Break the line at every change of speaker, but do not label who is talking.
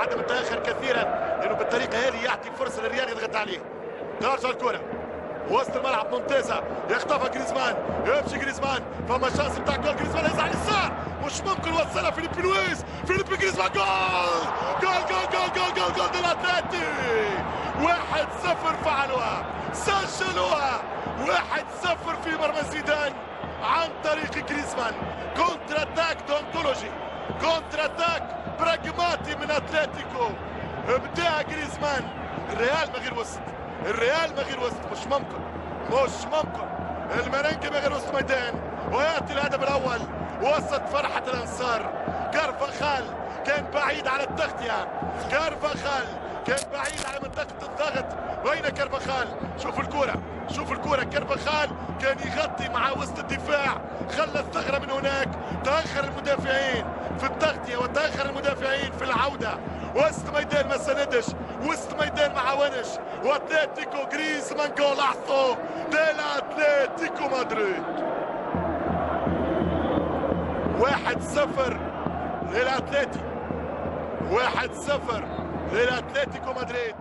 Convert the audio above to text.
وعدم التاخر كثيرا، لانه بالطريقه هذه يعطي فرصه للريال يضغط عليه. ترجع الكره وسط الملعب ممتازه، يخطفها جريزمان، يمشي جريزمان، فما شانس بتاع جول. جريزمان يزعل اليسار، مش ممكن وصلها فيليبي لويس. فيليبي جريزمان، جول جول جول جول جول جول جول دلاتليتي. 1-0 فعلوها، سجلوها 1-0 في مرمى زيدان عن طريق جريزمان. كونتر اتاك دونتولوجي، كونتر اتاك براغماتي من اتلتيكو. ابداع جريزمان. الريال ما غير وسط، الريال ما غير وسط، مش ممكن. المرنجي ما غير وسط ميدان، وياتي الهدف الاول وسط فرحه الانصار. كارفاخال كان بعيد على التغطيه، كارفاخال كان بعيد على منطقه الضغط. وين كارفاخال؟ شوف الكره كارفاخال كان يغطي مع وسط الدفاع، خلى الثغره من هناك. تاخر المدافعين في التغطيه وتاخر المدافعين في العوده. وسط ميدان ما سندش، وسط ميدان ما عاونش، واتلتيكو جريزمان جولعثو ديل اتلتيكو مدريد. 1-0 للاتلتي، 1-0 للاتلتيكو مدريد.